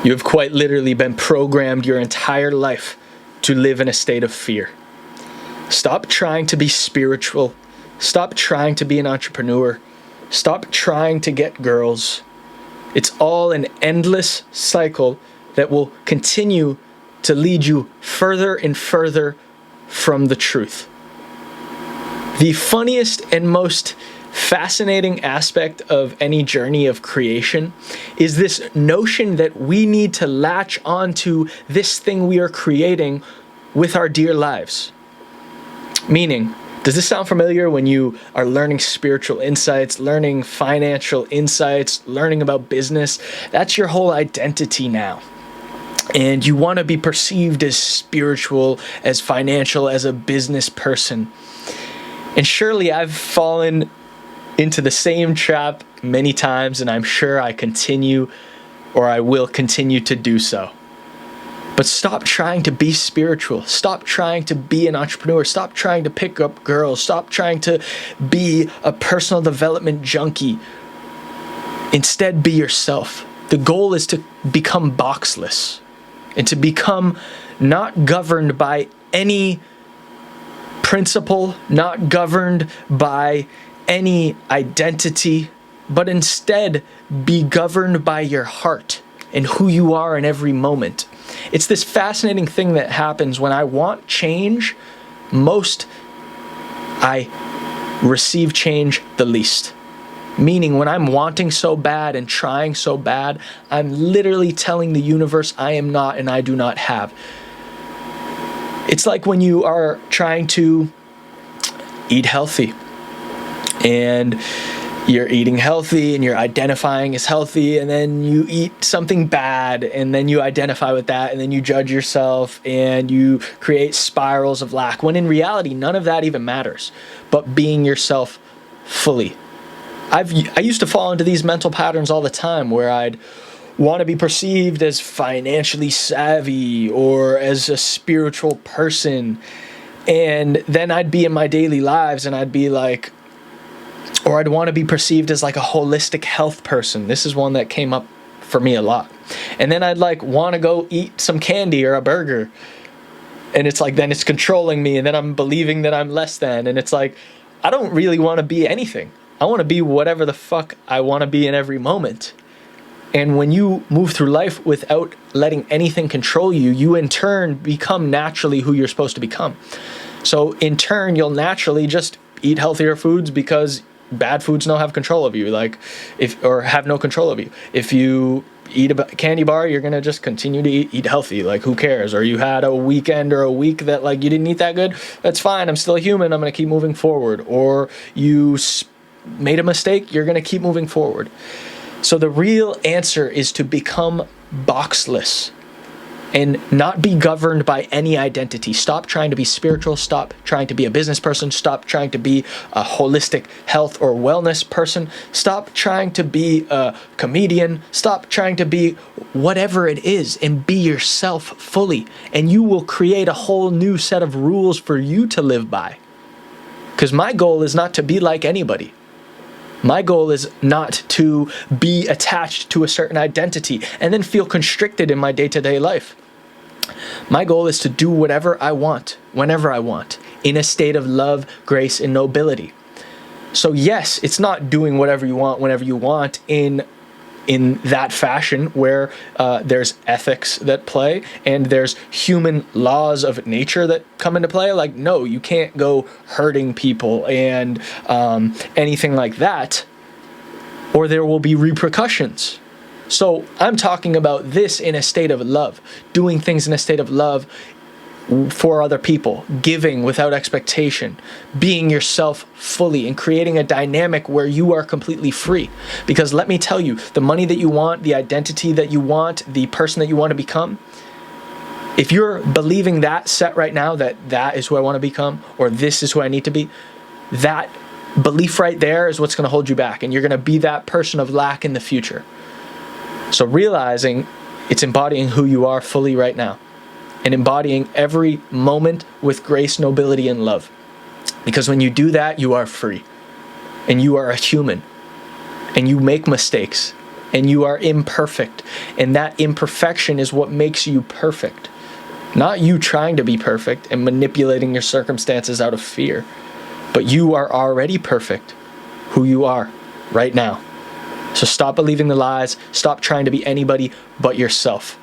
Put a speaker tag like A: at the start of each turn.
A: You have quite literally been programmed your entire life to live in a state of fear. Stop trying to be spiritual. Stop trying to be an entrepreneur. Stop trying to get girls. It's all an endless cycle that will continue to lead you further and further from the truth. The funniest and most fascinating aspect of any journey of creation is this notion that we need to latch onto this thing we are creating with our dear lives. Meaning, does this sound familiar when you are learning spiritual insights, learning financial insights, learning about business? That's your whole identity now. And you want to be perceived as spiritual, as financial, as a business person. And surely I've fallen into the same trap many times, and I'm sure I will continue to do so. But stop trying to be spiritual. Stop trying to be an entrepreneur. Stop trying to pick up girls. Stop trying to be a personal development junkie. Instead, be yourself. The goal is to become boxless and to become not governed by any principle, not governed by any identity, but instead be governed by your heart and who you are in every moment. It's this fascinating thing that happens when I want change most, I receive change the least. Meaning when I'm wanting so bad and trying so bad, I'm literally telling the universe I am not and I do not have. It's like when you are trying to eat healthy and you're eating healthy and you're identifying as healthy, and then you eat something bad and then you identify with that and then you judge yourself and you create spirals of lack, when in reality none of that even matters but being yourself fully. I used to fall into these mental patterns all the time where I'd want to be perceived as financially savvy or as a spiritual person, and then I'd be in my daily lives and I'd be like, or I'd want to be perceived as like a holistic health person. This is one that came up for me a lot. And then I'd like want to go eat some candy or a burger, and it's like then it's controlling me, and then I'm believing that I'm less than, and it's like I don't really want to be anything. I want to be whatever the fuck I want to be in every moment. And when you move through life without letting anything control you, you in turn become naturally who you're supposed to become. So in turn, you'll naturally just eat healthier foods because bad foods don't have control of you, or have no control of you. If you eat a candy bar, you're gonna just continue to eat healthy. Like, who cares? Or you had a weekend or a week that like you didn't eat that good. That's fine. I'm still a human. I'm gonna keep moving forward. Or you made a mistake, you're going to keep moving forward. So the real answer is to become boxless and not be governed by any identity. Stop trying to be spiritual. Stop trying to be a business person. Stop trying to be a holistic health or wellness person. Stop trying to be a comedian. Stop trying to be whatever it is, and be yourself fully. And you will create a whole new set of rules for you to live by. Because my goal is not to be like anybody. My goal is not to be attached to a certain identity and then feel constricted in my day-to-day life. My goal is to do whatever I want, whenever I want, in a state of love, grace, and nobility. So yes, it's not doing whatever you want, whenever you want, in that fashion where there's ethics that play and there's human laws of nature that come into play. Like, no, you can't go hurting people and anything like that, or there will be repercussions. So I'm talking about this in a state of love, doing things in a state of love for other people, giving without expectation, being yourself fully, and creating a dynamic where you are completely free. Because let me tell you, the money that you want, the identity that you want, the person that you want to become, if you're believing that set right now, that is who I want to become, or this is who I need to be, that belief right there is what's going to hold you back, and you're going to be that person of lack in the future. So realizing it's embodying who you are fully right now, and embodying every moment with grace, nobility, and love. Because when you do that, you are free. And you are a human. And you make mistakes. and you are imperfect. And that imperfection is what makes you perfect. Not you trying to be perfect and manipulating your circumstances out of fear, but you are already perfect, who you are right now. So stop believing the lies. Stop trying to be anybody but yourself.